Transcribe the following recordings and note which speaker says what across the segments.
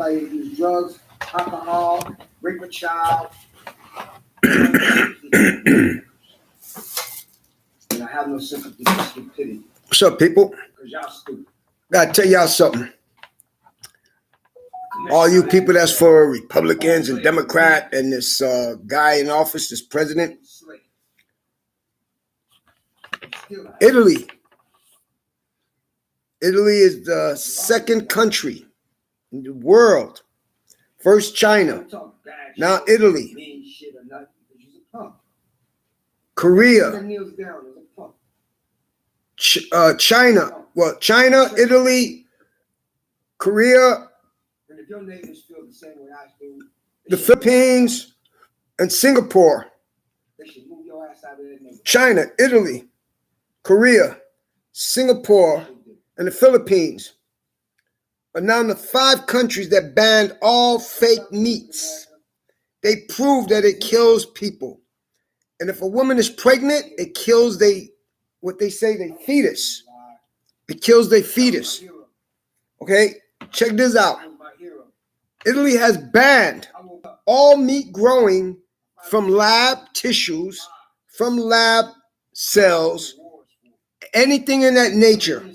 Speaker 1: anybody that uses drugs, alcohol, rape a child. And I have no sympathy for stupidity.
Speaker 2: What's up, people?
Speaker 1: Because y'all stupid.
Speaker 2: Gotta tell y'all something. All you people that's for Republicans and Democrat and this guy in office, this president. Italy. Italy is the second country in the world. First China. Now Italy. Korea. China. Well, China, Italy, Korea, the Philippines, and Singapore. China, Italy, Korea, Singapore, and the Philippines are now the 5 countries that banned all fake meats. They prove that it kills people. And if a woman is pregnant, it kills their fetus. It kills their fetus. Okay? Check this out. Italy has banned all meat growing from lab tissues, from lab cells, anything in that nature.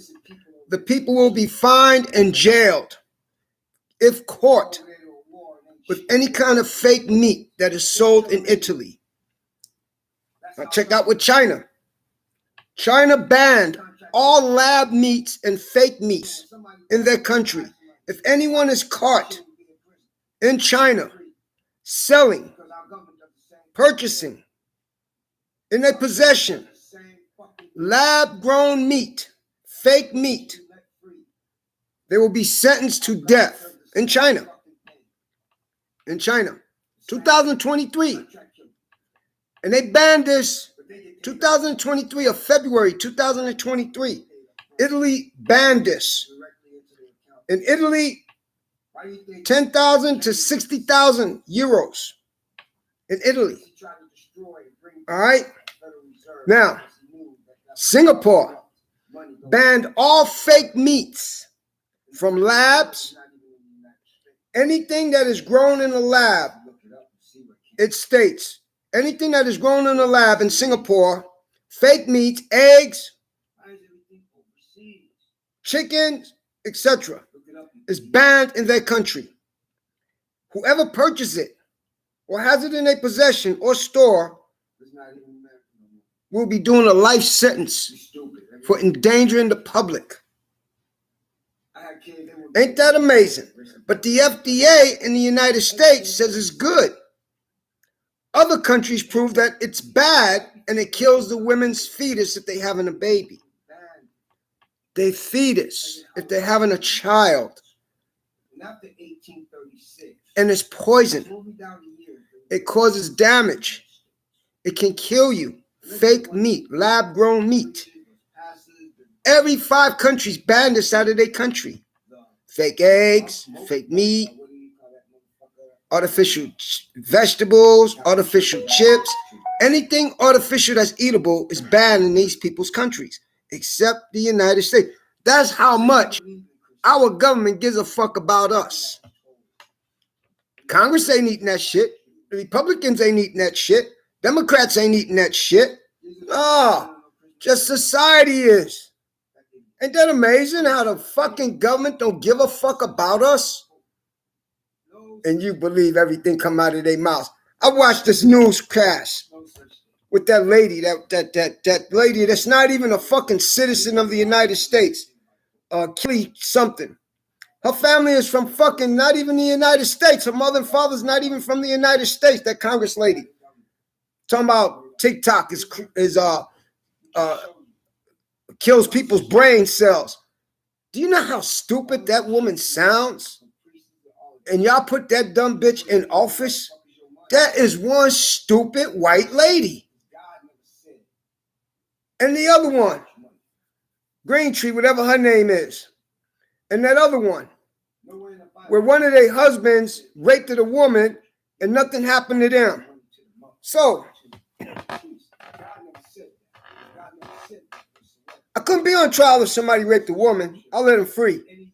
Speaker 2: The people will be fined and jailed if caught with any kind of fake meat that is sold in Italy. Now check out with China. China banned all lab meats and fake meats in their country. If anyone is caught in China selling, purchasing, in their possession, lab-grown meat, fake meat, they will be sentenced to death in China. In China. 2023. And they banned this 2023 of February 2023. Italy banned this. In Italy, 10,000 to 60,000 euros. In Italy. All right? Now, Singapore banned all fake meats from labs. Anything that is grown in a lab, it states, anything that is grown in a lab in Singapore, fake meats, eggs, chickens, etc., is banned in their country. Whoever purchases it or has it in their possession or store will be doing a life sentence for endangering the public. Ain't that amazing? But the FDA in the United States says it's good. Other countries prove that it's bad and it kills the women's fetus if they're having a baby. Their fetus, if they're having a child. And it's poison. It causes damage. It can kill you. Fake meat, lab-grown meat. Every 5 countries banned this out of their country. Fake eggs, fake meat, artificial vegetables, artificial chips. Anything artificial that's eatable is banned in these people's countries, except the United States. That's how much our government gives a fuck about us. Congress ain't eating that shit. The Republicans ain't eating that shit. Democrats ain't eating that shit. No, just society is. Ain't that amazing how the fucking government don't give a fuck about us? And you believe everything come out of their mouths. I watched this newscast with that lady, that lady that's not even a fucking citizen of the United States. Kelly something. Her family is from fucking not even the United States. Her mother and father's not even from the United States. That Congress lady. Talking about TikTok is kills people's brain cells. Do you know how stupid that woman sounds? And y'all put that dumb bitch in office? That is one stupid white lady. And the other one, Greentree, whatever her name is. And that other one, where one of their husbands raped a woman and nothing happened to them. So, I couldn't be on trial if somebody raped a woman. I'll let him free.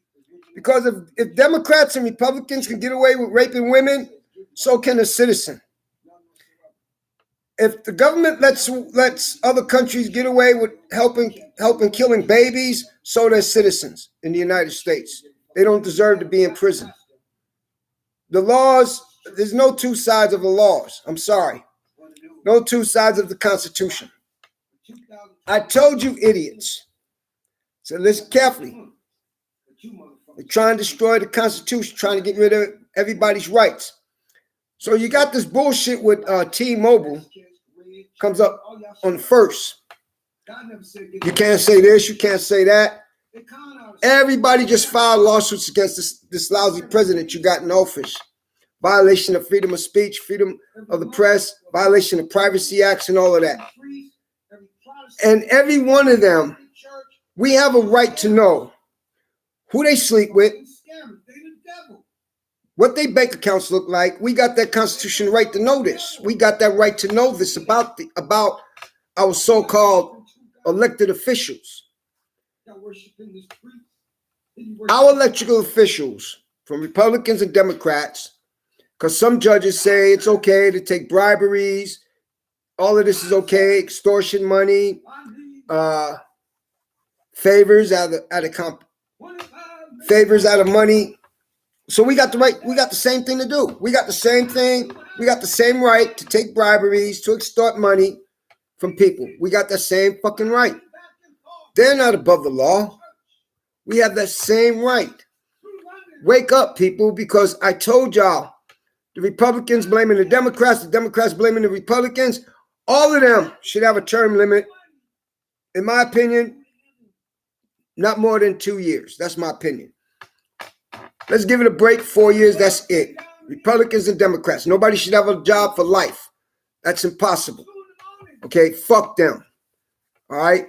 Speaker 2: Because if Democrats and Republicans can get away with raping women, so can a citizen. If the government lets other countries get away with helping killing babies, so does citizens in the United States. They don't deserve to be in prison. The laws, there's no two sides of the laws. I'm sorry. No two sides of the Constitution. I told you, idiots. So listen carefully. They're trying to destroy the Constitution, trying to get rid of everybody's rights. So you got this bullshit with T-Mobile comes up on the first. You can't say this, you can't say that. Everybody just filed lawsuits against this lousy president you got in office. Violation of freedom of speech, freedom of the press, violation of Privacy Acts, and all of that. And every one of them, we have a right to know who they sleep with, what their bank accounts look like. We got that constitutional right to know this. We got that right to know this about our so-called elected officials. Our elected officials, from Republicans and Democrats, because some judges say it's okay to take briberies, all of this is okay, extortion money, favors out of money. So we got the right, we got the same thing to do. We got the same thing, we got the same right to take briberies, to extort money from people. We got that same fucking right. They're not above the law. We have that same right. Wake up, people, because I told y'all, the Republicans blaming the Democrats blaming the Republicans. All of them should have a term limit. In my opinion, not more than 2 years. That's my opinion. Let's give it a break. 4 years, that's it. Republicans and Democrats. Nobody should have a job for life. That's impossible. Okay, fuck them. All right?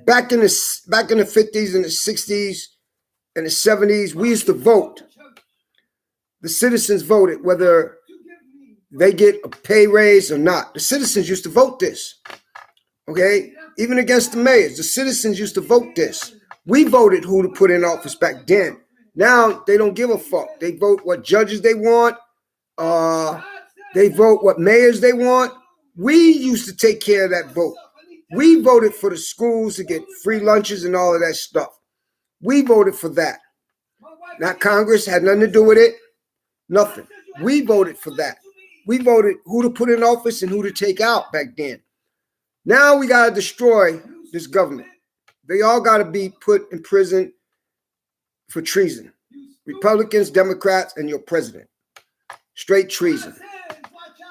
Speaker 2: Back in the 50s and the 60s and the 70s, we used to vote. The citizens voted whether they get a pay raise or not. The citizens used to vote this. Okay? Even against the mayors, the citizens used to vote this. We voted who to put in office back then. Now they don't give a fuck. They vote what judges they want. They vote what mayors they want. We used to take care of that vote. We voted for the schools to get free lunches and all of that stuff. We voted for that. Not Congress, had nothing to do with it. Nothing. We voted for that. We voted who to put in office and who to take out back then. Now we got to destroy this government. They all got to be put in prison for treason. Republicans, Democrats, and your president. Straight treason.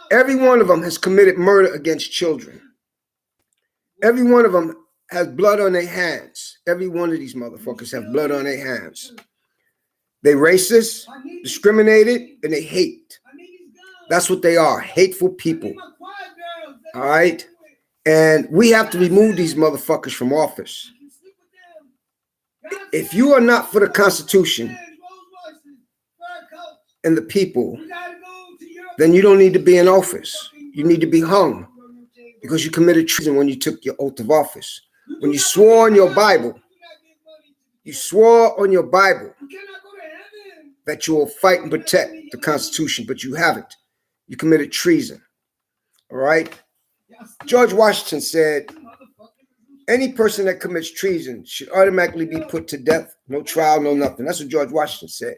Speaker 2: Every one of them has committed murder against children. Every one of them has blood on their hands. Every one of these motherfuckers have blood on their hands. They racist, discriminated, and they hate. That's what they are, hateful people. All right? And we have to remove these motherfuckers from office. If you are not for the Constitution and the people, then you don't need to be in office. You need to be hung because you committed treason when you took your oath of office. When you swore on your Bible, that you will fight and protect the Constitution, but you haven't. You committed treason. All right? George Washington said, any person that commits treason should automatically be put to death. No trial, no nothing. That's what George Washington said.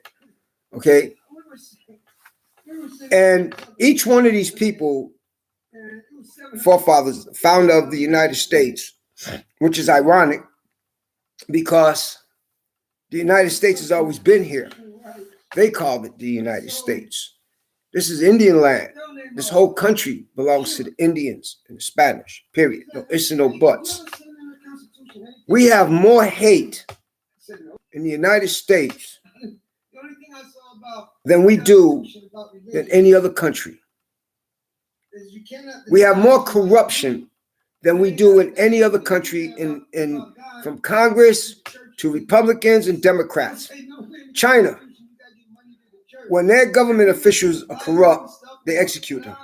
Speaker 2: Okay? And each one of these people, forefathers, founder of the United States, which is ironic because the United States has always been here. They called it the United States. This is Indian land. This whole country belongs to the Indians and the Spanish, period. No ifs and no buts. We have more hate in the United States than we do in any other country. We have more corruption than we do in any other country, from Congress to Republicans and Democrats. China, when their government officials are corrupt, they execute them.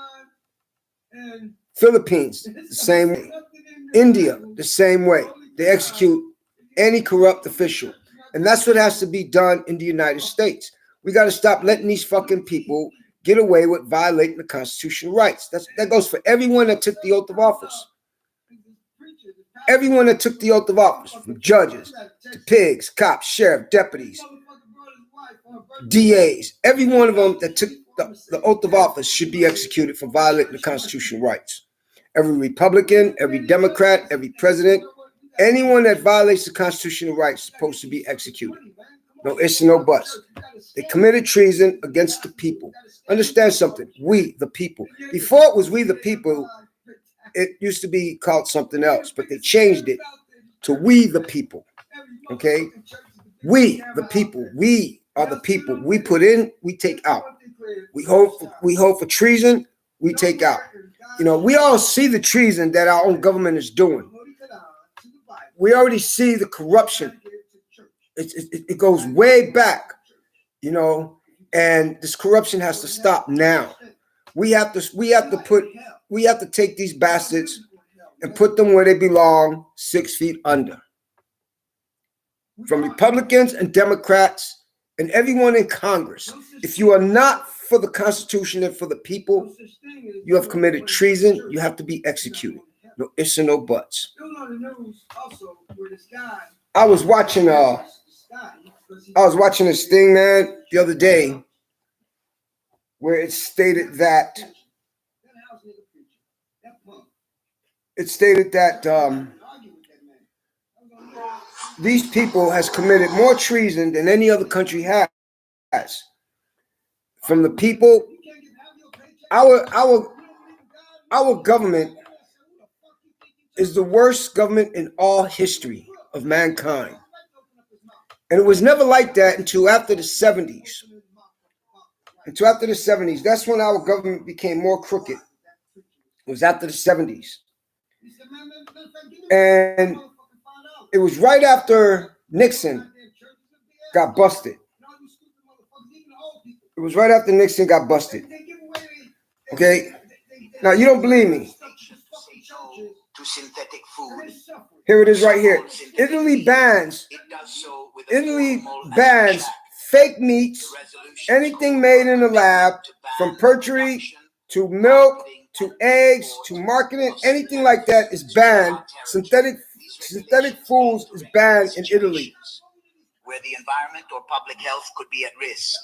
Speaker 2: Philippines, the same way. India, the same way. They execute any corrupt official. And that's what has to be done in the United States. We got to stop letting these fucking people get away with violating the constitutional rights. That goes for everyone that took the oath of office. Everyone that took the oath of office, from judges to pigs, cops, sheriff, deputies, DAs, every one of them that took the oath of office should be executed for violating the constitutional rights. Every Republican, every Democrat, every president, anyone that violates the constitutional rights is supposed to be executed. No ifs and no buts. They committed treason against the people. Understand something. We, the people. Before it was we, the people, it used to be called something else, but they changed it to we, the people. Okay? We, the people. We are the people. We put in, we take out. We hold for treason, we take out. You know, we all see the treason that our own government is doing. We already see the corruption. It goes way back, you know, and this corruption has to stop now. We have to take these bastards and put them where they belong, 6 feet under. From Republicans and Democrats and everyone in Congress, if you are not for the Constitution and for the people, you have committed treason. You have to be executed. No ifs and no buts. I was watching this thing, man, the other day, where it stated that these people has committed more treason than any other country has. From the people, our government is the worst government in all history of mankind. And it was never like that until after the 70s. That's when our government became more crooked. It was after the 70s. And it was right after Nixon got busted. It was right after Nixon got busted. Okay? Now, you don't believe me. Here it is right here. Italy bans fake meats, anything made in the lab, from perjury to milk to eggs to marketing, anything like that is banned. Synthetic foods is banned in Italy.
Speaker 3: Where the environment or public health could be at risk,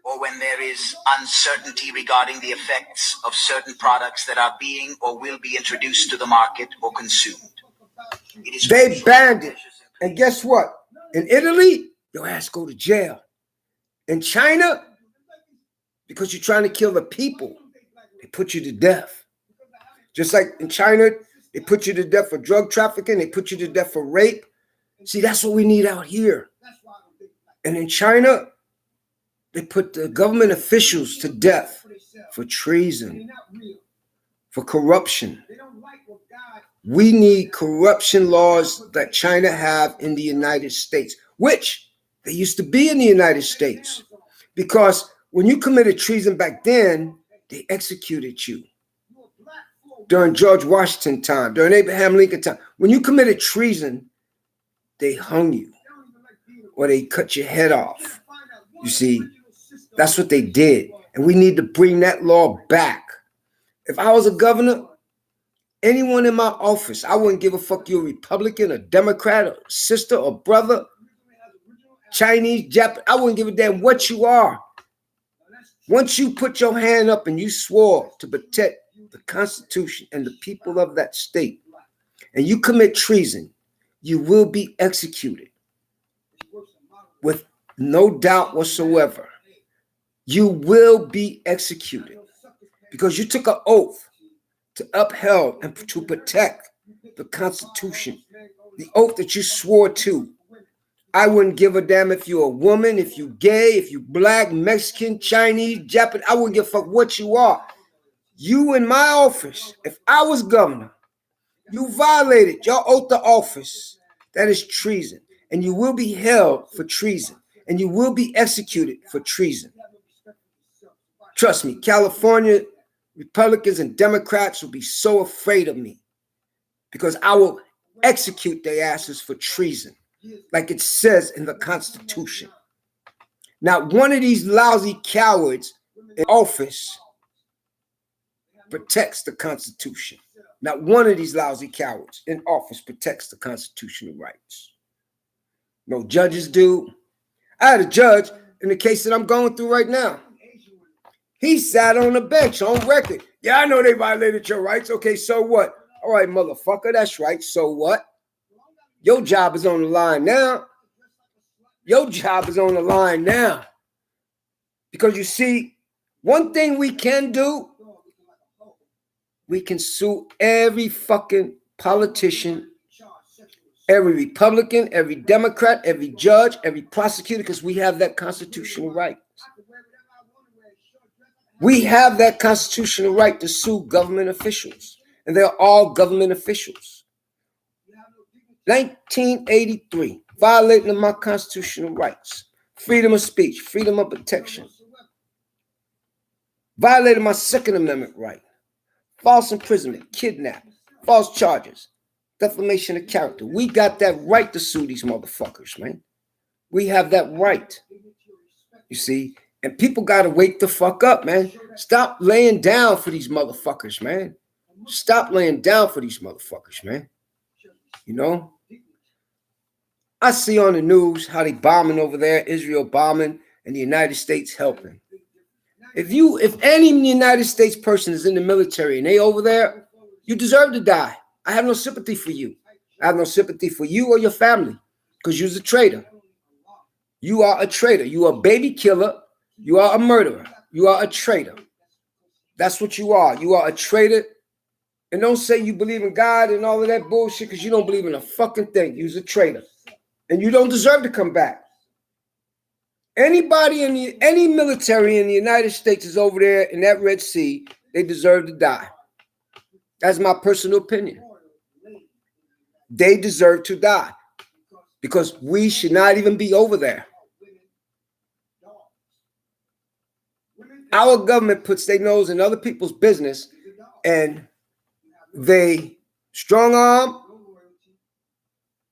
Speaker 3: or when there is uncertainty regarding the effects of certain products that are being or will be introduced to the market or consumed.
Speaker 2: They banned it. And guess what? In Italy, your ass go to jail. In China, because you're trying to kill the people, they put you to death. Just like in China, they put you to death for drug trafficking, they put you to death for rape. See, that's what we need out here. And in China, they put the government officials to death for treason, for corruption. We need corruption laws that China have in the United States, which they used to be in the United States. Because when you committed treason back then, they executed you. During George Washington time, during Abraham Lincoln time, when you committed treason, they hung you or they cut your head off. You see, that's what they did. And we need to bring that law back. If I was a governor, anyone in my office, I wouldn't give a fuck you're a Republican, a Democrat, a sister or brother, Chinese, Japanese. I wouldn't give a damn what you are. Once you put your hand up and you swore to protect the Constitution and the people of that state, and you commit treason, you will be executed with no doubt whatsoever. You will be executed because you took an oath to uphold and to protect the Constitution, the oath that you swore to. I wouldn't give a damn if you're a woman, if you're gay, if you're black, Mexican, Chinese, Japanese. I wouldn't give a fuck what you are. You in my office, if I was governor, you violated your oath of office. That is treason. And you will be held for treason. And you will be executed for treason. Trust me, California Republicans and Democrats will be so afraid of me because I will execute their asses for treason. like it says in the Constitution. Not one of these lousy cowards in office protects the Constitution. Not one of these lousy cowards in office protects the constitutional rights. No judges do. I had a judge in the case that I'm going through right now. He sat on the bench on record. Yeah, I know they violated your rights. Okay, so what? All right, motherfucker, that's right. So what? Your job is on the line now. Your job is on the line now. Because you see, one thing we can do, we can sue every fucking politician, every Republican, every Democrat, every judge, every prosecutor, because we have that constitutional right. We have that constitutional right to sue government officials, and they're all government officials. 1983, violating of my constitutional rights, freedom of speech, freedom of protection, violated my Second Amendment right, false imprisonment, kidnap, false charges, defamation of character. We got that right to sue these motherfuckers, man. We have that right. You see? And people got to wake the fuck up, man. Stop laying down for these motherfuckers, man. Stop laying down for these motherfuckers, man. You know? I see on the news how they bombing over there, Israel bombing, and the United States helping. If any United States person is in the military and they over there, you deserve to die. I have no sympathy for you. I have no sympathy for you or your family because you're a traitor. You are a traitor. You are a baby killer. You are a murderer. You are a traitor. That's what you are. You are a traitor. And don't say you believe in God and all of that bullshit because you don't believe in a fucking thing. You're a traitor. And you don't deserve to come back. Anybody in any military in the United States is over there in that Red Sea, they deserve to die. That's my personal opinion. They deserve to die because we should not even be over there. Our government puts their nose in other people's business and they strong arm,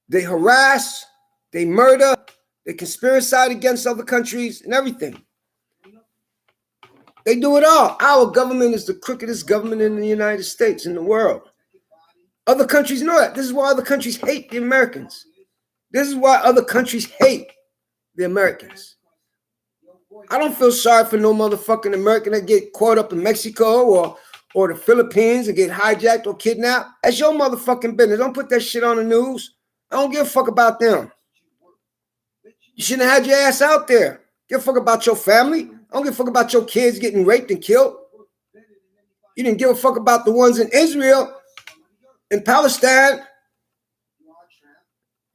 Speaker 2: they harass, they murder, they conspiracide against other countries and everything. They do it all. Our government is the crookedest government in the United States, in the world. Other countries know that. This is why other countries hate the Americans. This is why other countries hate the Americans. I don't feel sorry for no motherfucking American that get caught up in Mexico or the Philippines and get hijacked or kidnapped. That's your motherfucking business. Don't put that shit on the news. I don't give a fuck about them. You shouldn't have had your ass out there. Give a fuck about your family. I don't give a fuck about your kids getting raped and killed. You didn't give a fuck about the ones in Israel, in Palestine.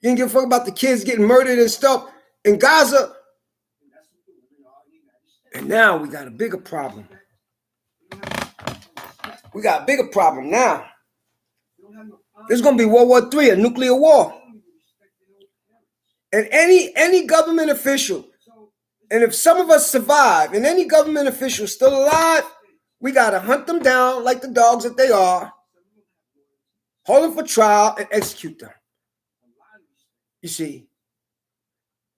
Speaker 2: You didn't give a fuck about the kids getting murdered and stuff in Gaza. And now we got a bigger problem. We got a bigger problem now. There's going to be World War III, a nuclear war. And any government official, and if some of us survive, and any government official still alive, we got to hunt them down like the dogs that they are, hold them for trial, and execute them. You see?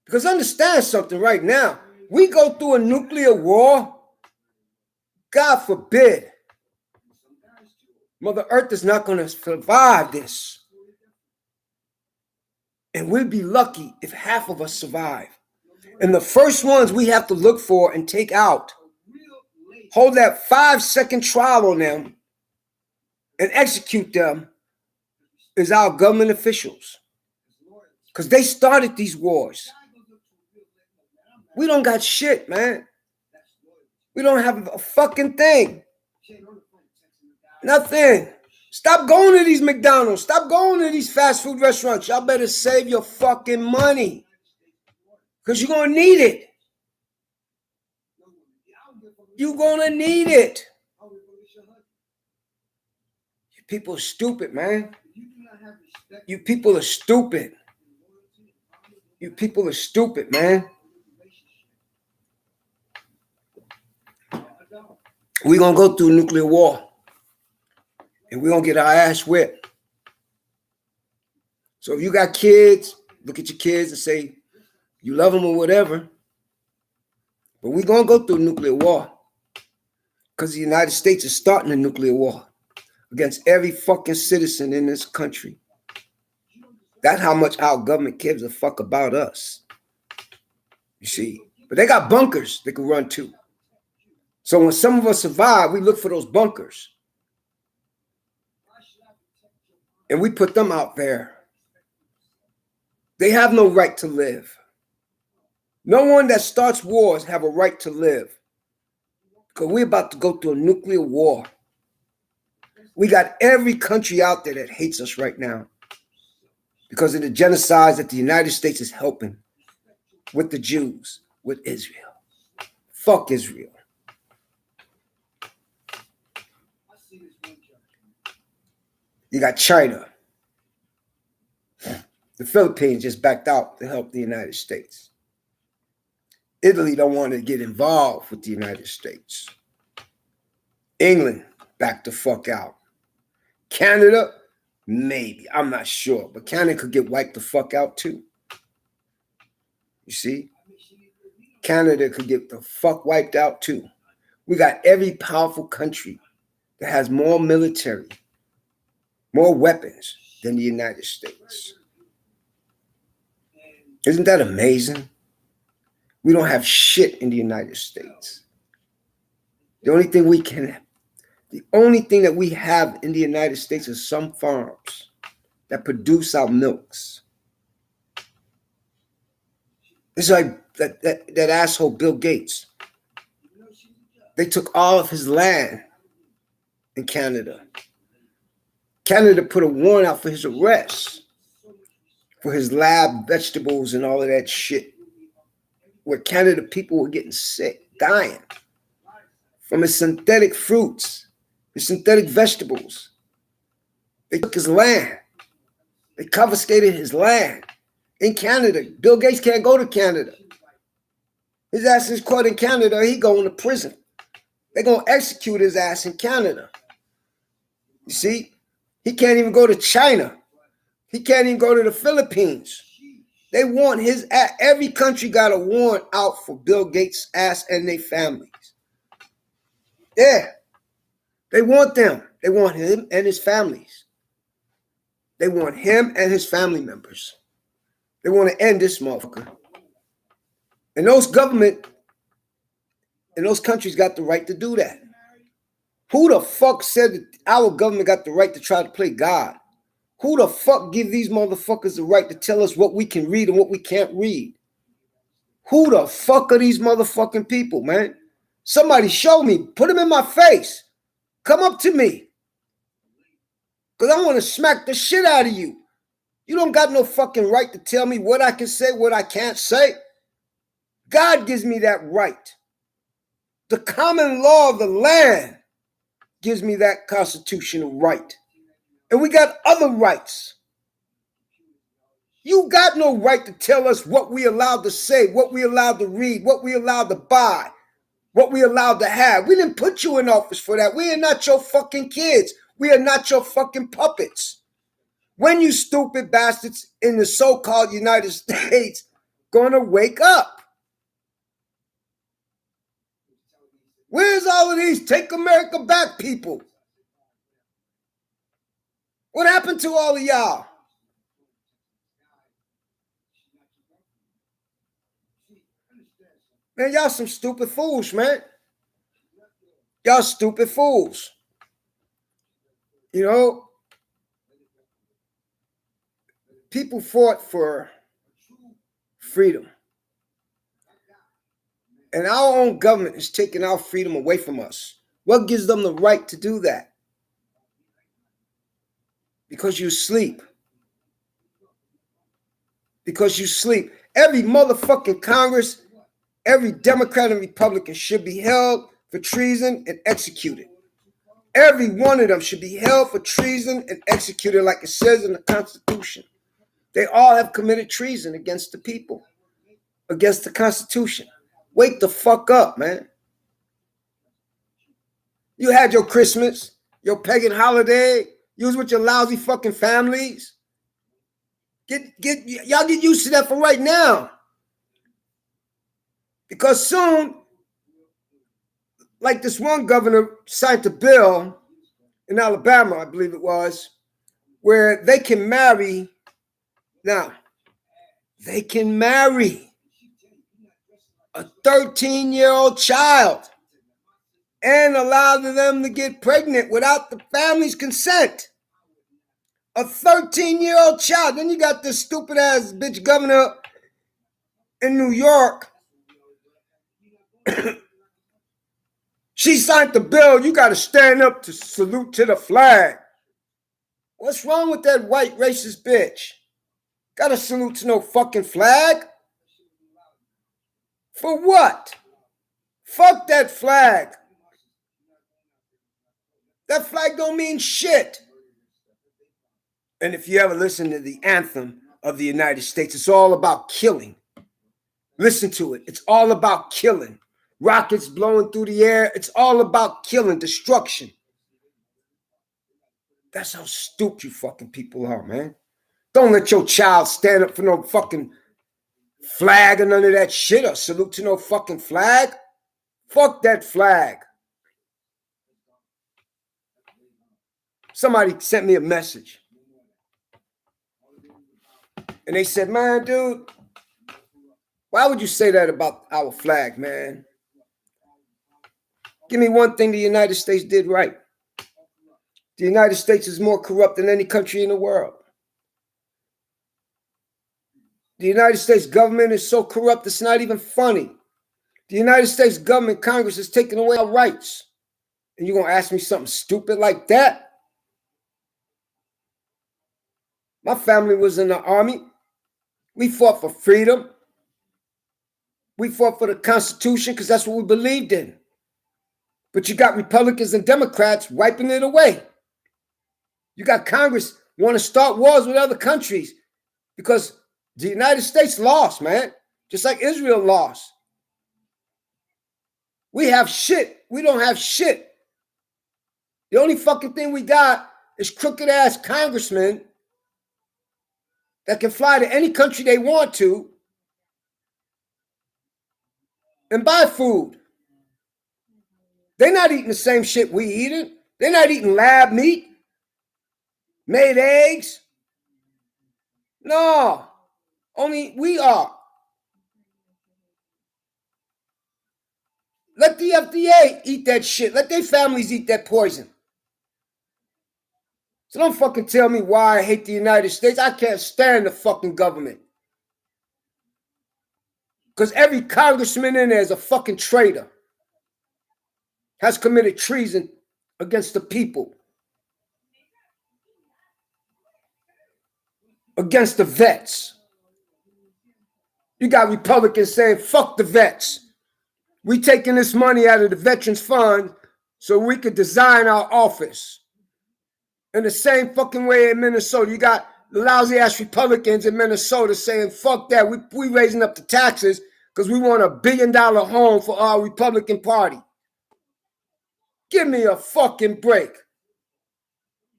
Speaker 2: Because understand something right now. We go through a nuclear war, God forbid, Mother Earth is not going to survive this. And we'd be lucky if half of us survive. And the first ones we have to look for and take out, hold that 5-second trial on them and execute them, is our government officials. Because they started these wars. We don't got shit, man. We don't have a fucking thing. Nothing. Stop going to these McDonald's. Stop going to these fast food restaurants. Y'all better save your fucking money. Because you're going to need it. You're going to need it. You people are stupid, man. You people are stupid. You people are stupid, man. We're going to go through nuclear war. And we're going to get our ass whipped. So if you got kids, look at your kids and say you love them or whatever. But we're going to go through a nuclear war because the United States is starting a nuclear war against every fucking citizen in this country. That's how much our government gives a fuck about us. You see? But they got bunkers they can run to. So when some of us survive, we look for those bunkers. And we put them out there. They have no right to live. No one that starts wars have a right to live. Because we're about to go through a nuclear war. We got every country out there that hates us right now because of the genocides that the United States is helping with the Jews, with Israel. Fuck Israel. You got China. The Philippines just backed out to help the United States. Italy don't want to get involved with the United States. England backed the fuck out. Canada, maybe. I'm not sure. But Canada could get wiped the fuck out too. You see? Canada could get the fuck wiped out too. We got every powerful country that has more military, more weapons than the United States. Isn't that amazing? We don't have shit in the United States. The only thing that we have in the United States is some farms that produce our milks. It's like that asshole Bill Gates. They took all of his land in Canada. Canada put a warrant out for his arrest for his lab vegetables and all of that shit. Where Canada people were getting sick, dying from his synthetic fruits, his synthetic vegetables. They took his land. They confiscated his land in Canada. Bill Gates can't go to Canada. His ass is caught in Canada. He going to prison. They're going to execute his ass in Canada. You see? He can't even go to China. He can't even go to the Philippines. They want his ass. Every country got a warrant out for Bill Gates' ass and their families. Yeah. They want them. They want him and his families. They want him and his family members. They want to end this motherfucker. And those government in those countries got the right to do that. Who the fuck said that our government got the right to try to play God? Who the fuck give these motherfuckers the right to tell us what we can read and what we can't read? Who the fuck are these motherfucking people, man? Somebody show me. Put them in my face. Come up to me. Because I want to smack the shit out of you. You don't got no fucking right to tell me what I can say, what I can't say. God gives me that right. The common law of the land gives me that constitutional right. And we got other rights. You got no right to tell us what we allowed to say, what we allowed to read, what we allowed to buy, what we allowed to have. We didn't put you in office for that. We are not your fucking kids. We are not your fucking puppets. When you stupid bastards in the so-called United States gonna wake up? Where's all of these Take America Back people? What happened to all of y'all? Man, y'all some stupid fools, man. Y'all stupid fools. You know, people fought for freedom. And our own government is taking our freedom away from us. What gives them the right to do that? Because you sleep. Because you sleep. Every motherfucking Congress, every Democrat and Republican should be held for treason and executed. Every one of them should be held for treason and executed like it says in the Constitution. They all have committed treason against the people, against the Constitution. Wake the fuck up, man. You had your Christmas, your pagan holiday. You was with your lousy fucking families. Y'all get used to that for right now. Because soon, like this one governor signed a bill in Alabama, I believe it was, where they can marry. Now, they can marry a 13-year-old child and allow them to get pregnant without the family's consent. A 13-year-old child. Then you got this stupid ass bitch governor in New York. She signed the bill. You got to stand up to salute to the flag. What's wrong with that white racist bitch? Got to salute to no fucking flag? For what? Fuck that flag. That flag don't mean shit. And if you ever listen to the anthem of the United States, it's all about killing. Listen to it. It's all about killing. Rockets blowing through the air. It's all about killing, destruction. That's how stupid you fucking people are, man. Don't let your child stand up for no fucking flag or none of that shit or salute to no fucking flag. Fuck that flag. Somebody sent me a message. And they said, man, dude, why would you say that about our flag, man? Give me one thing the United States did right. The United States is more corrupt than any country in the world. The United States government is so corrupt, it's not even funny. The United States government, Congress, is taking away our rights. And you're going to ask me something stupid like that? My family was in the army. We fought for freedom. We fought for the Constitution because that's what we believed in. But you got Republicans and Democrats wiping it away. You got Congress want to start wars with other countries because the United States lost, man. Just like Israel lost. We have shit. We don't have shit. The only fucking thing we got is crooked ass congressmen that can fly to any country they want to and buy food. They're not eating the same shit we eating. They're not eating lab meat, made eggs. No, only we are. Let the FDA eat that shit. Let their families eat that poison. So don't fucking tell me why I hate the United States. I can't stand the fucking government. Because every congressman in there is a fucking traitor. Has committed treason against the people. Against the vets. You got Republicans saying, fuck the vets. We taking this money out of the Veterans Fund so we could design our office. In the same fucking way in Minnesota, you got the lousy ass Republicans in Minnesota saying, fuck that, we raising up the taxes because we want $1 billion home for our Republican Party. Give me a fucking break.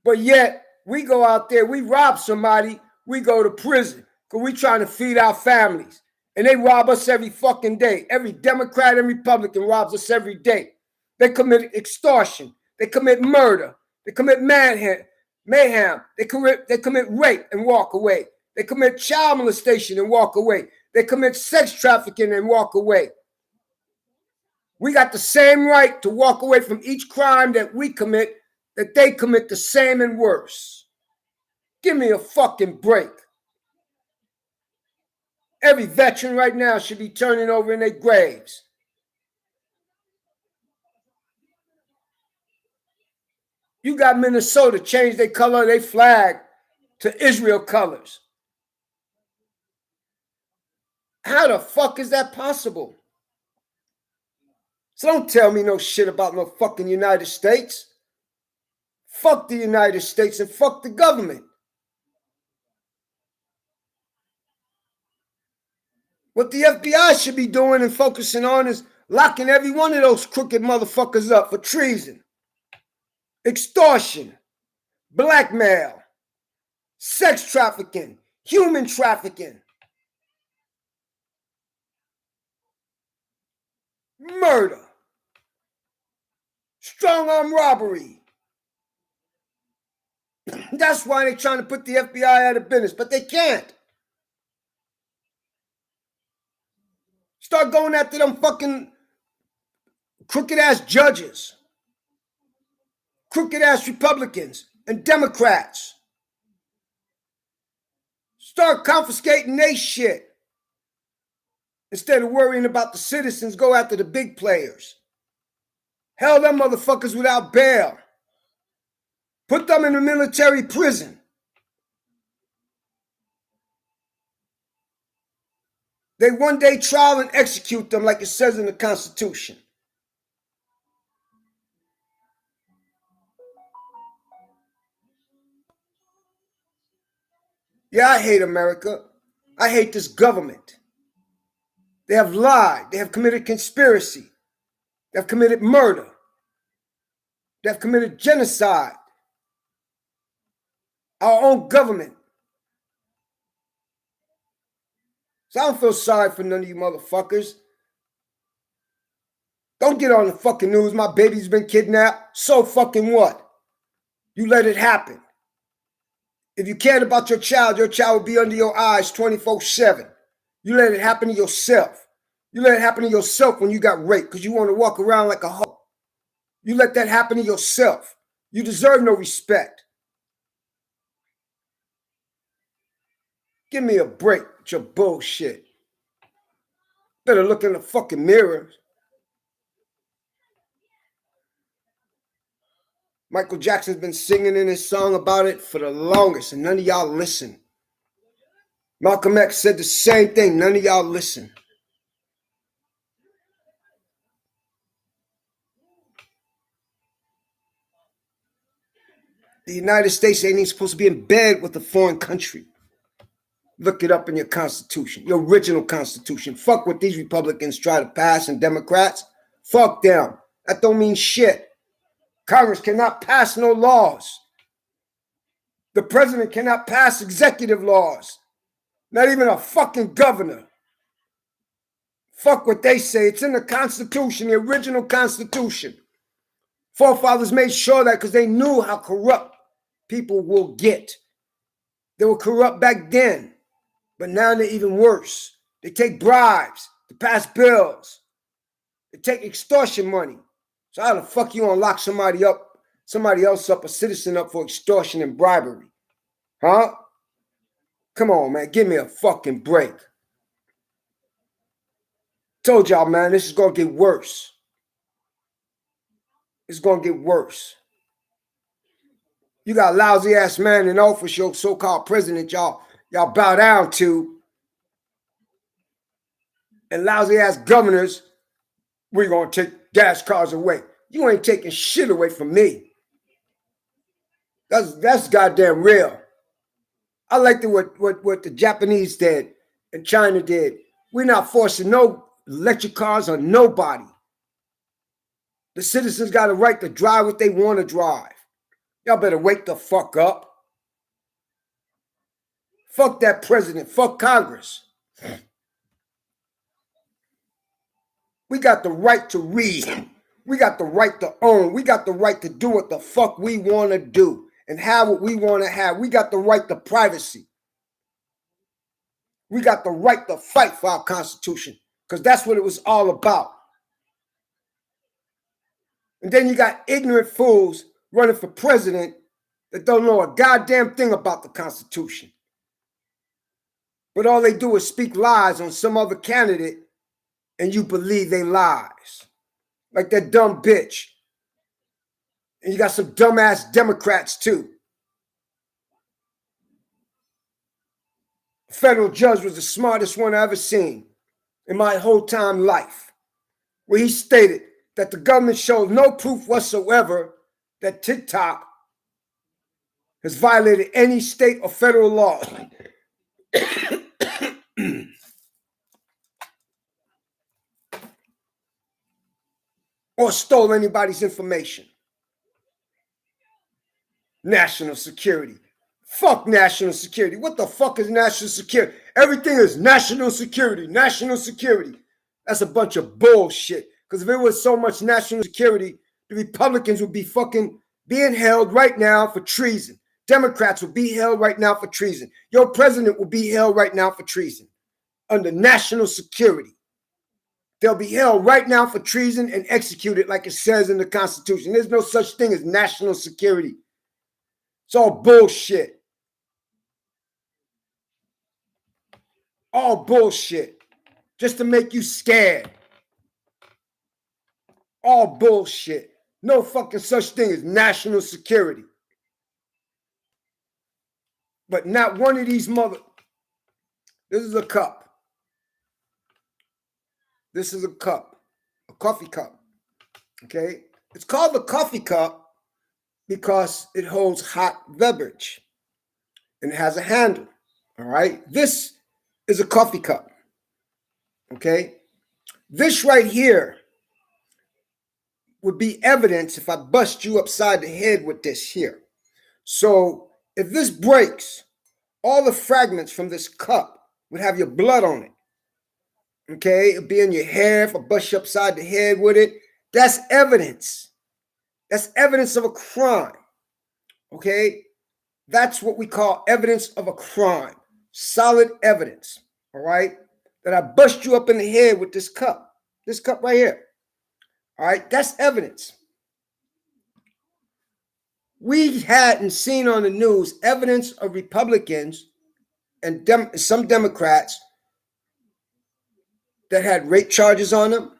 Speaker 2: But yet, we go out there, we rob somebody, we go to prison because we trying to feed our families. And they rob us every fucking day. Every Democrat and Republican robs us every day. They commit extortion. They commit murder. They commit mayhem. They commit rape and walk away. They commit child molestation and walk away. They commit sex trafficking and walk away. We got the same right to walk away from each crime that we commit, that they commit the same and worse. Give me a fucking break. Every veteran right now should be turning over in their graves. You got Minnesota change their color, their flag to Israel colors. How the fuck is that possible? So don't tell me no shit about no fucking United States. Fuck the United States and fuck the government. What the FBI should be doing and focusing on is locking every one of those crooked motherfuckers up for treason, extortion, blackmail, sex trafficking, human trafficking, murder, strong arm robbery. That's why they're trying to put the FBI out of business, but they can't. Start going after them fucking crooked ass judges, crooked ass Republicans and Democrats. Start confiscating their shit. Instead of worrying about the citizens, go after the big players. Held them motherfuckers without bail. Put them in a military prison. They one day trial and execute them like it says in the Constitution. Yeah, I hate America. I hate this government. They have lied. They have committed conspiracy. They have committed murder. They have committed genocide. Our own government. So I don't feel sorry for none of you motherfuckers. Don't get on the fucking news. My baby's been kidnapped. So fucking what? You let it happen. If you cared about your child would be under your eyes 24/7. You let it happen to yourself. You let it happen to yourself when you got raped because you want to walk around like a hoe. You let that happen to yourself. You deserve no respect. Give me a break with your bullshit. Better look in the fucking mirror. Michael Jackson's been singing in his song about it for the longest, and none of y'all listen. Malcolm X said the same thing. None of y'all listen. The United States ain't even supposed to be in bed with a foreign country. Look it up in your Constitution, your original Constitution. Fuck what these Republicans try to pass and Democrats. Fuck them. That don't mean shit. Congress cannot pass no laws. The president cannot pass executive laws. Not even a fucking governor. Fuck what they say. It's in the Constitution, the original Constitution. Forefathers made sure that because they knew how corrupt people will get. They were corrupt back then, but now they're even worse. They take bribes to pass bills. They take extortion money. So how the fuck you gonna lock somebody else up, a citizen up for extortion and bribery? Huh? Come on, man. Give me a fucking break. Told y'all, man, this is gonna get worse. It's gonna get worse. You got a lousy ass man in office, your so-called president, y'all bow down to, and lousy ass governors. We're gonna take gas cars away. You ain't taking shit away from me. That's goddamn real. I like what the Japanese did and China did. We're not forcing no electric cars on nobody. The citizens got a right to drive what they want to drive. Y'all better wake the fuck up. Fuck that president. Fuck Congress. We got the right to read. We got the right to own. We got the right to do what the fuck we want to do and have what we want to have. We got the right to privacy. We got the right to fight for our Constitution because that's what it was all about. And then you got ignorant fools running for president that don't know a goddamn thing about the Constitution. But all they do is speak lies on some other candidate and you believe they lies. Like that dumb bitch. And you got some dumbass Democrats too. A federal judge was the smartest one I ever seen in my whole time life, where he stated that the government shows no proof whatsoever that TikTok has violated any state or federal law. Or stole anybody's information. National security. Fuck national security. What the fuck is national security? Everything is national security, national security. That's a bunch of bullshit. Because if it was so much national security, the Republicans would be fucking being held right now for treason. Democrats would be held right now for treason. Your president will be held right now for treason under national security. They'll be held right now for treason and executed like it says in the Constitution. There's no such thing as national security. It's all bullshit. All bullshit. Just to make you scared. All bullshit. No fucking such thing as national security. But not one of these This is a cup. This is a cup. A coffee cup. Okay? It's called the coffee cup because it holds hot beverage. And it has a handle. All right? This is a coffee cup. Okay? This right here would be evidence if I bust you upside the head with this here. So if this breaks, all the fragments from this cup would have your blood on it. Okay? It'll be in your hair if I bust you upside the head with it. That's evidence. That's evidence of a crime. Okay? That's what we call evidence of a crime. Solid evidence. All right? That I bust you up in the head with this cup. This cup right here. All right? That's evidence. We hadn't seen on the news evidence of Republicans and some Democrats that had rape charges on them,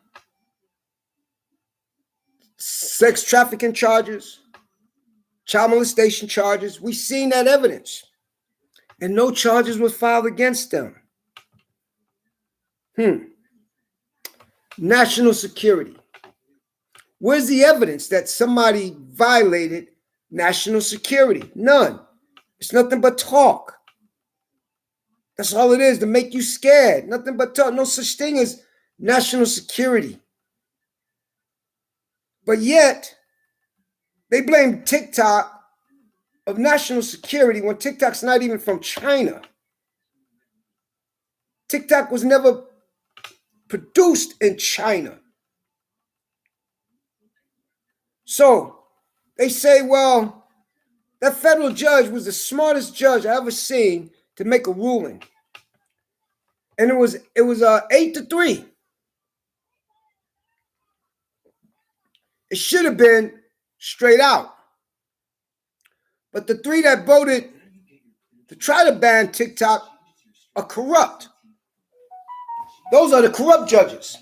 Speaker 2: sex trafficking charges, child molestation charges. We've seen that evidence. And no charges was filed against them. National security. Where's the evidence that somebody violated national security? None. It's nothing but talk. That's all it is, to make you scared. Nothing but talk. No such thing as national security. But yet, they blame TikTok of national security when TikTok's not even from China. TikTok was never produced in China. So they say, well, that federal judge was the smartest judge I ever seen to make a ruling. And it was 8-3. It should have been straight out. But the 3 that voted to try to ban TikTok are corrupt. Those are the corrupt judges.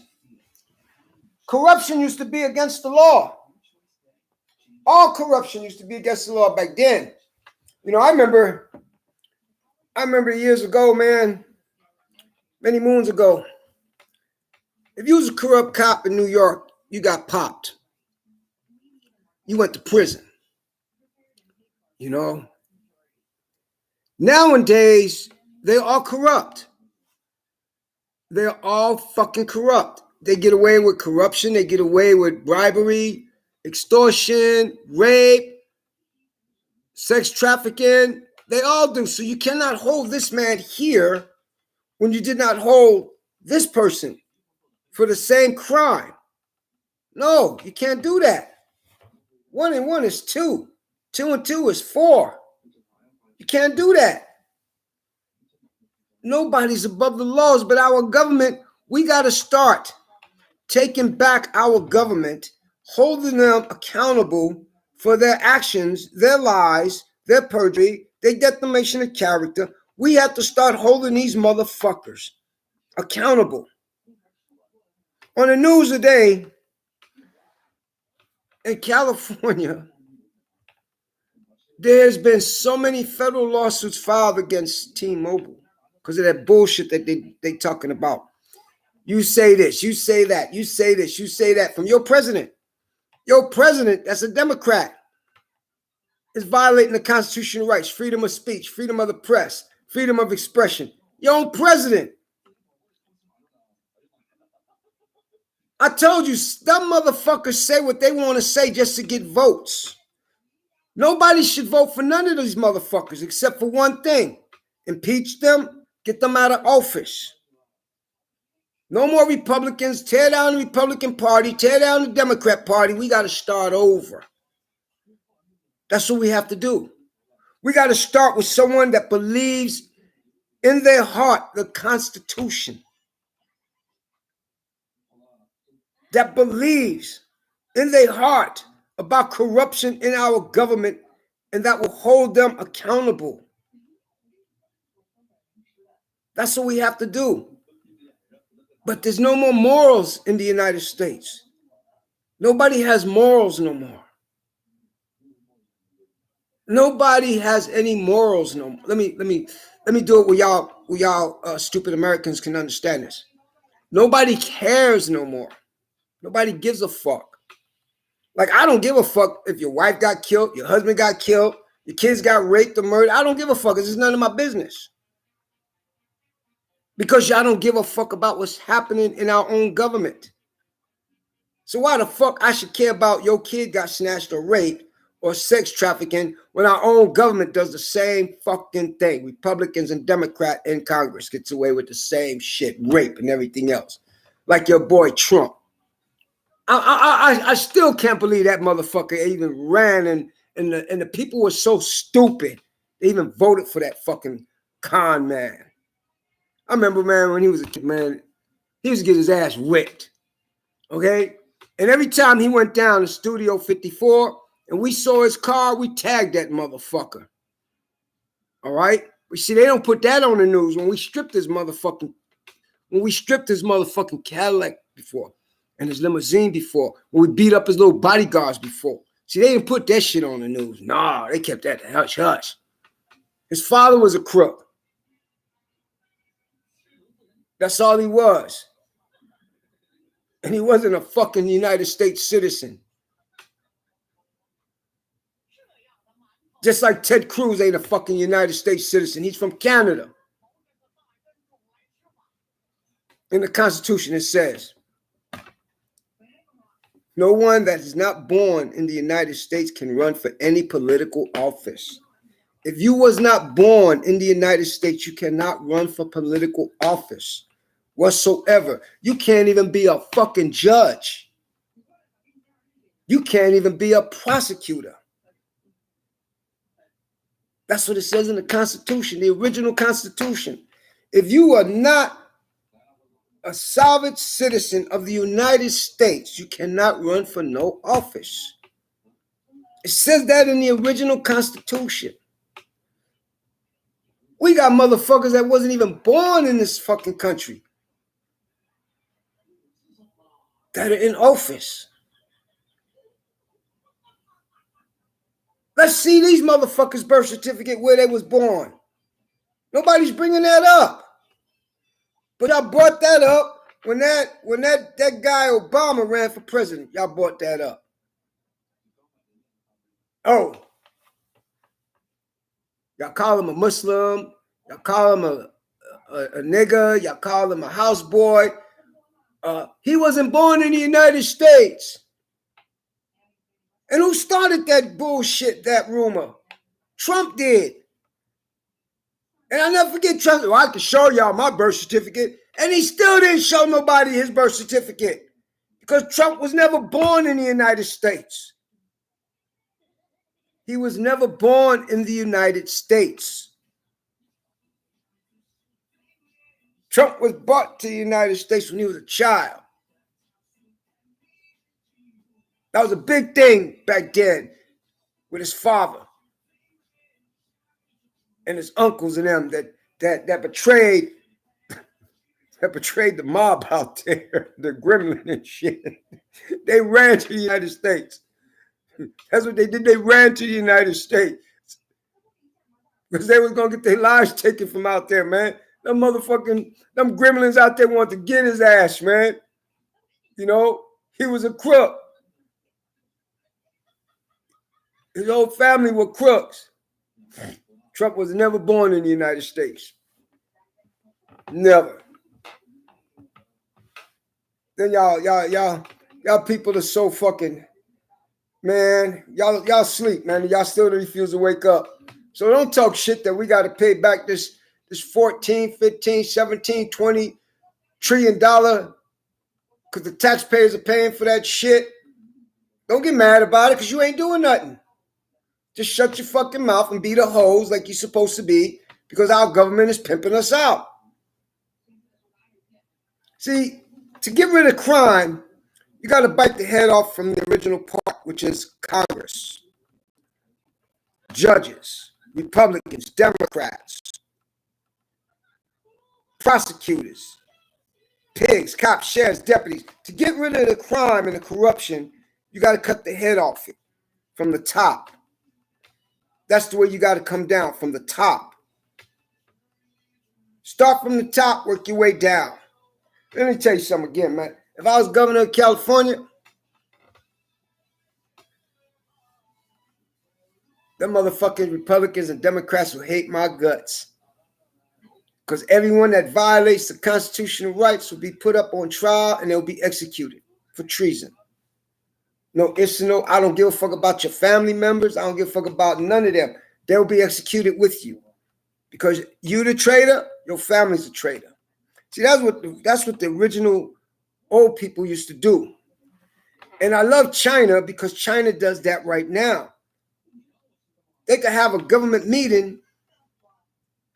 Speaker 2: Corruption used to be against the law. All corruption used to be against the law back then. You know, I remember years ago, man, many moons ago, if you was a corrupt cop in New York, you got popped. You went to prison. You know? Nowadays, they're all corrupt. They're all fucking corrupt. They get away with corruption. They get away with bribery, extortion, rape, sex trafficking. They all do. So you cannot hold this man here when you did not hold this person for the same crime. No, you can't do that. 1 and 1 is 2. 2 and 2 is 4. You can't do that. Nobody's above the laws, but our government, we got to start taking back our government, holding them accountable for their actions, their lies, their perjury, their defamation of character. We have to start holding these motherfuckers accountable. On the news today, in California, there's been so many federal lawsuits filed against T-Mobile because of that bullshit that they talking about. You say this, you say that, you say this, you say that from your president. Your president, that's a Democrat, is violating the constitutional rights, freedom of speech, freedom of the press, freedom of expression. Your own president. I told you, some motherfuckers say what they want to say just to get votes. Nobody should vote for none of these motherfuckers except for one thing. Impeach them, get them out of office. No more Republicans. Tear down the Republican Party. Tear down the Democrat Party. We got to start over. That's what we have to do. We got to start with someone that believes in their heart the Constitution. That believes in their heart about corruption in our government and that will hold them accountable. That's what we have to do. But there's no more morals in the United States. Nobody has morals no more. Nobody has any morals no more. Let me do it where y'all stupid Americans can understand this. Nobody cares no more. Nobody gives a fuck. Like, I don't give a fuck if your wife got killed, your husband got killed, your kids got raped or murdered. I don't give a fuck. It's none of my business. Because y'all don't give a fuck about what's happening in our own government. So why the fuck I should care about your kid got snatched or raped or sex trafficking when our own government does the same fucking thing? Republicans and Democrats in Congress gets away with the same shit, rape and everything else. Like your boy Trump. I still can't believe that motherfucker even ran and the people were so stupid. They even voted for that fucking con man. I remember, man, when he was a kid, man, he used to get his ass whipped. Okay? And every time he went down to Studio 54 and we saw his car, we tagged that motherfucker. All right? But see, they don't put that on the news when we stripped his motherfucking Cadillac before and his limousine before, when we beat up his little bodyguards before. See, they didn't put that shit on the news. Nah, they kept that hush hush. His father was a crook. That's all he was. And he wasn't a fucking United States citizen. Just like Ted Cruz ain't a fucking United States citizen. He's from Canada. In the Constitution, it says, no one that is not born in the United States can run for any political office. If you was not born in the United States, you cannot run for political office whatsoever. You can't even be a fucking judge. You can't even be a prosecutor. That's what it says in the Constitution, the original Constitution. If you are not a sovereign citizen of the United States, you cannot run for no office. It says that in the original Constitution. We got motherfuckers that wasn't even born in this fucking country that are in office. Let's see these motherfuckers' birth certificate where they was born. Nobody's bringing that up. But y'all brought that up when that guy Obama ran for president. Y'all brought that up. Oh. Y'all call him a Muslim. Y'all call him a nigga. Y'all call him a houseboy. He wasn't born in the United States. And who started that bullshit, that rumor? Trump did. And I'll never forget Trump. Well, I can show y'all my birth certificate. And he still didn't show nobody his birth certificate. Because Trump was never born in the United States. He was never born in the United States. Trump was brought to the United States when he was a child. That was a big thing back then with his father and his uncles and them that betrayed the mob out there, the gremlin and shit. They ran to the United States. That's what they did. They ran to the United States because they was gonna get their lives taken from out there, man. Them gremlins out there wanted to get his ass, man. You know, he was a crook. His whole family were crooks. Trump was never born in the United States. Never. Then y'all people are so fucking Man, y'all sleep, man. Y'all still refuse to wake up. So don't talk shit that we got to pay back this 14, 15, 17, 20 trillion dollar because the taxpayers are paying for that shit. Don't get mad about it because you ain't doing nothing. Just shut your fucking mouth and be the hoes like you're supposed to be because our government is pimping us out. See, to get rid of crime, you got to bite the head off from the original part, which is Congress, judges, Republicans, Democrats, prosecutors, pigs, cops, sheriffs, deputies. To get rid of the crime and the corruption, you got to cut the head off it from the top. That's the way you got to come down, from the top. Start from the top, work your way down. Let me tell you something again, man. If I was governor of California, them motherfucking Republicans and Democrats will hate my guts. Because everyone that violates the constitutional rights will be put up on trial and they'll be executed for treason. No, it's no, I don't give a fuck about your family members. I don't give a fuck about none of them. They'll be executed with you. Because you the traitor, your family's a traitor. See, that's what the original old people used to do. And I love China because China does that right now. They could have a government meeting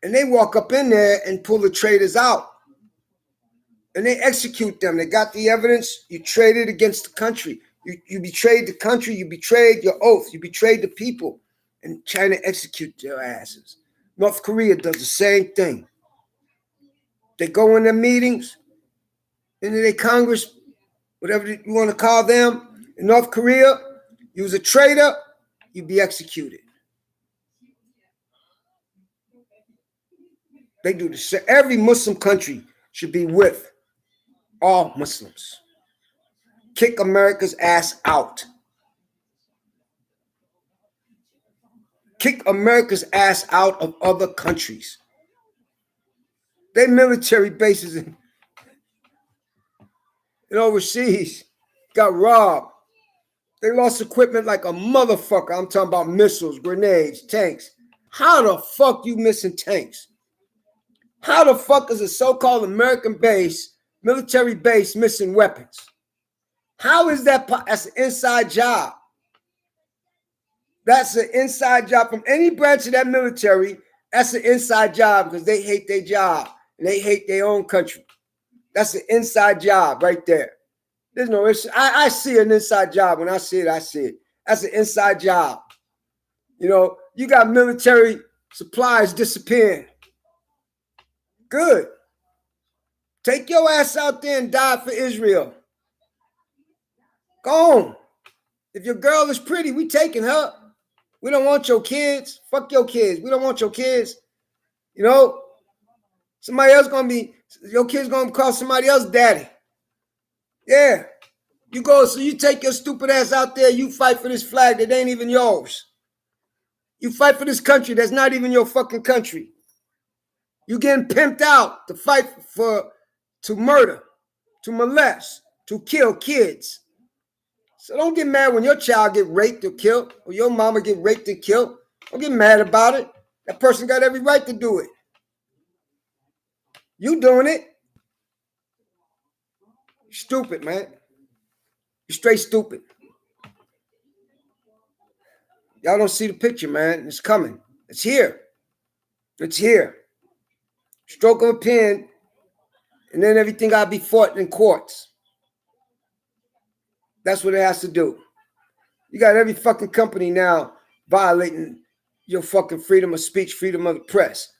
Speaker 2: and they walk up in there and pull the traitors out. And they execute them. They got the evidence. You traded against the country. You betrayed the country. You betrayed your oath. You betrayed the people. And China executes their asses. North Korea does the same thing. They go in their meetings, into their Congress, whatever you want to call them. In North Korea, you was a traitor, you'd be executed. They do the same. Every Muslim country should be with all Muslims. Kick America's ass out. Kick America's ass out of other countries. They military bases in overseas got robbed. They lost equipment like a motherfucker. I'm talking about missiles, grenades, tanks. How the fuck you missing tanks? How the fuck is a so-called American base, military base, missing weapons? How is that? That's an inside job. That's an inside job from any branch of that military. That's an inside job because they hate their job and they hate their own country. That's an inside job right there. There's no issue. I see an inside job. When I see it, I see it. That's an inside job. You know, you got military supplies disappearing. Good. Take your ass out there and die for Israel. Go on. If your girl is pretty, we taking her. We don't want your kids. Fuck your kids. We don't want your kids. You know, somebody else your kid's gonna call somebody else daddy. Yeah. So you take your stupid ass out there, you fight for this flag that ain't even yours. You fight for this country that's not even your fucking country. You getting pimped out to fight to murder, to molest, to kill kids. So don't get mad when your child get raped or killed, or your mama get raped and killed. Don't get mad about it. That person got every right to do it. You doing it. You're stupid, man. You're straight stupid. Y'all don't see the picture, man. It's coming. It's here. It's here. Stroke of a pen, and then everything got to be fought in courts. That's what it has to do. You got every fucking company now violating your fucking freedom of speech, freedom of the press,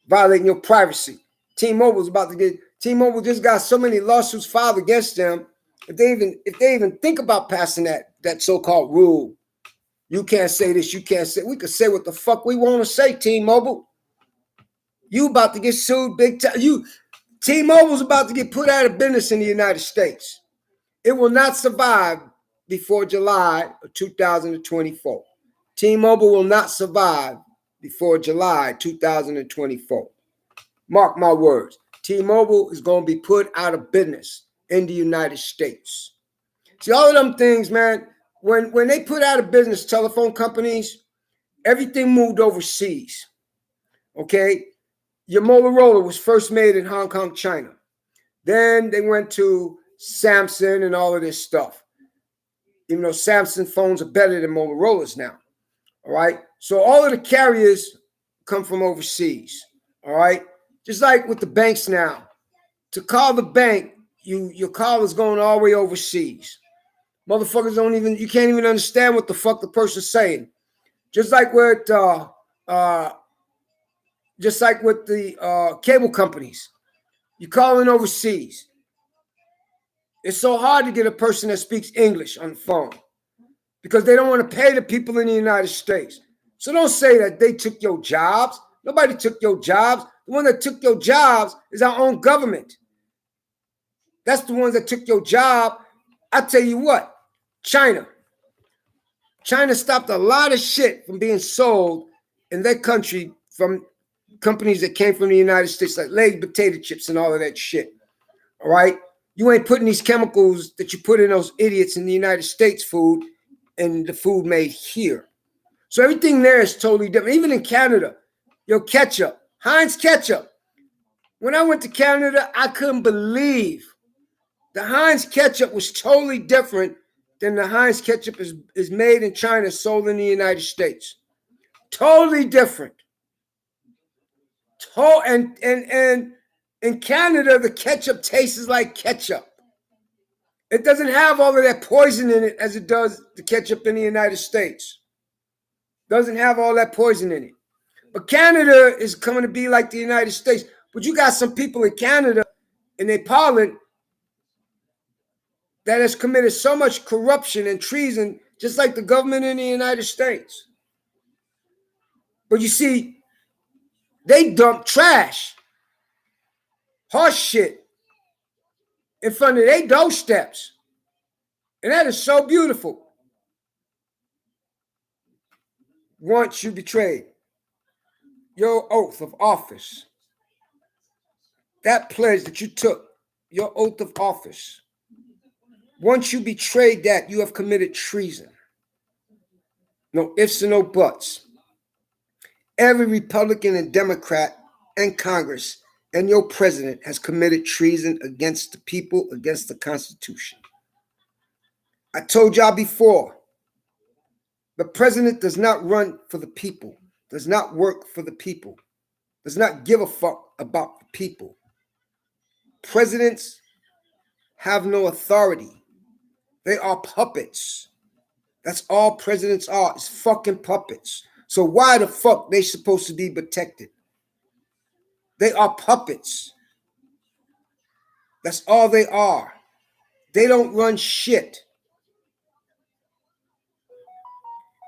Speaker 2: violating your privacy. T-Mobile just got so many lawsuits filed against them. If they even think about passing that so-called rule, you can't say this, you can't say. We could say what the fuck we want to say, T-Mobile. You about to get sued big time. T-Mobile's about to get put out of business in the United States. It will not survive before July of 2024. T-Mobile will not survive before July 2024. Mark my words. T-Mobile is going to be put out of business in the United States. See, all of them things, man, when they put out of business telephone companies, everything moved overseas. Okay, your Motorola was first made in Hong Kong, China. Then they went to Samsung and all of this stuff. Even though Samsung phones are better than Motorola's now. All right. So all of the carriers come from overseas. All right. Just like with the banks now. To call the bank, your call is going all the way overseas. Motherfuckers you can't even understand what the fuck the person's saying. Just like with the cable companies. You're calling overseas. It's so hard to get a person that speaks English on the phone because they don't want to pay the people in the United States. So don't say that they took your jobs. Nobody took your jobs. The one that took your jobs is our own government. That's the ones that took your job. I tell you what, China. China stopped a lot of shit from being sold in their country from companies that came from the United States, like Lay's potato chips and all of that shit. All right? You ain't putting these chemicals that you put in those idiots in the United States food and the food made here. So everything there is totally different. Even in Canada, your ketchup, Heinz ketchup. When I went to Canada, I couldn't believe the Heinz ketchup was totally different than the Heinz ketchup is made in China, sold in the United States. Totally different. And in Canada, the ketchup tastes like ketchup. It doesn't have all of that poison in it as it does the ketchup in the United States. Doesn't have all that poison in it. But Canada is coming to be like the United States. But you got some people in Canada, in their parliament, that has committed so much corruption and treason, just like the government in the United States. But you see, they dump trash, horse shit, in front of their doorsteps. And that is so beautiful. Once you betrayed your oath of office, that pledge that you took, your oath of office, once you betrayed that, you have committed treason. No ifs and no buts. Every Republican and Democrat and Congress and your president has committed treason against the people, against the Constitution. I told y'all before, the president does not run for the people, does not work for the people, does not give a fuck about the people. Presidents have no authority. They are puppets. That's all presidents are, is fucking puppets. So why the fuck they supposed to be protected? They are puppets. That's all they are. They don't run shit.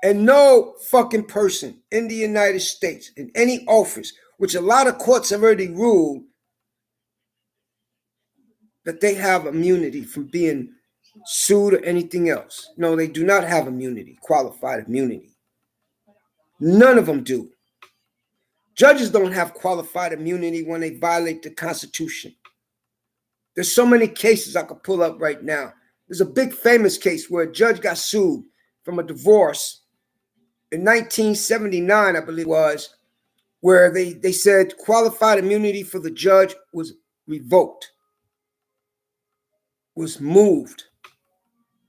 Speaker 2: And no fucking person in the United States, in any office, which a lot of courts have already ruled that they have immunity from being sued or anything else. No, they do not have immunity, qualified immunity. None of them do. Judges don't have qualified immunity when they violate the Constitution. There's so many cases I could pull up right now. There's a big famous case where a judge got sued from a divorce in 1979, I believe it was, where they said qualified immunity for the judge was revoked, was moved.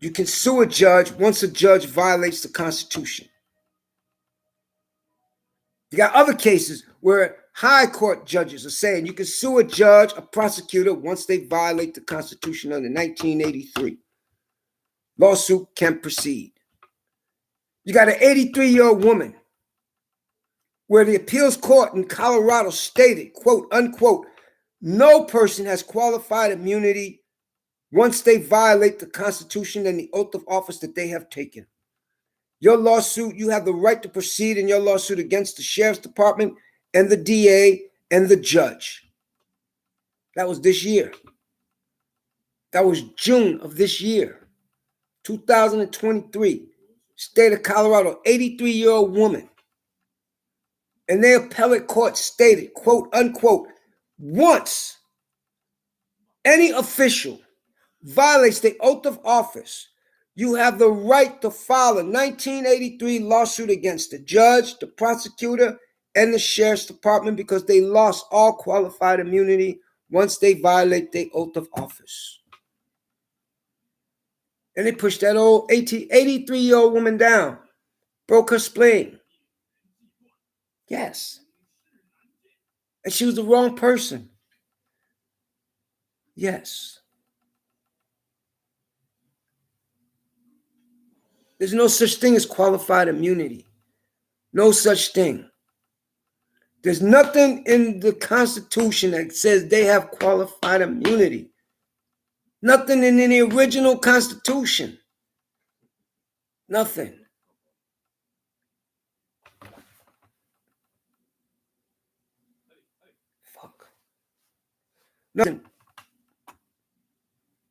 Speaker 2: You can sue a judge once a judge violates the Constitution. You got other cases where high court judges are saying you can sue a judge, a prosecutor, once they violate the Constitution under 1983. Lawsuit can proceed. You got an 83-year-old woman where the appeals court in Colorado stated, quote, unquote, no person has qualified immunity once they violate the Constitution and the oath of office that they have taken. Your lawsuit, you have the right to proceed in your lawsuit against the sheriff's department and the DA and the judge. That was this year. That was June of this year, 2023. State of Colorado, 83-year-old woman. And their appellate court stated, quote, unquote, once any official violates the oath of office, You have the right to file a 1983 lawsuit against the judge, the prosecutor, and the sheriff's department because they lost all qualified immunity once they violate their oath of office. And they pushed that old 83-year-old woman down, broke her spleen. Yes. And she was the wrong person. Yes. There's no such thing as qualified immunity. No such thing. There's nothing in the Constitution that says they have qualified immunity. Nothing in the original Constitution. Nothing. Fuck. Nothing.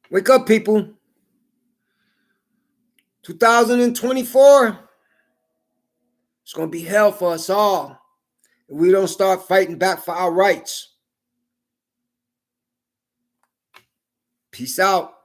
Speaker 2: Wake up, people. 2024. It's going to be hell for us all if we don't start fighting back for our rights. Peace out.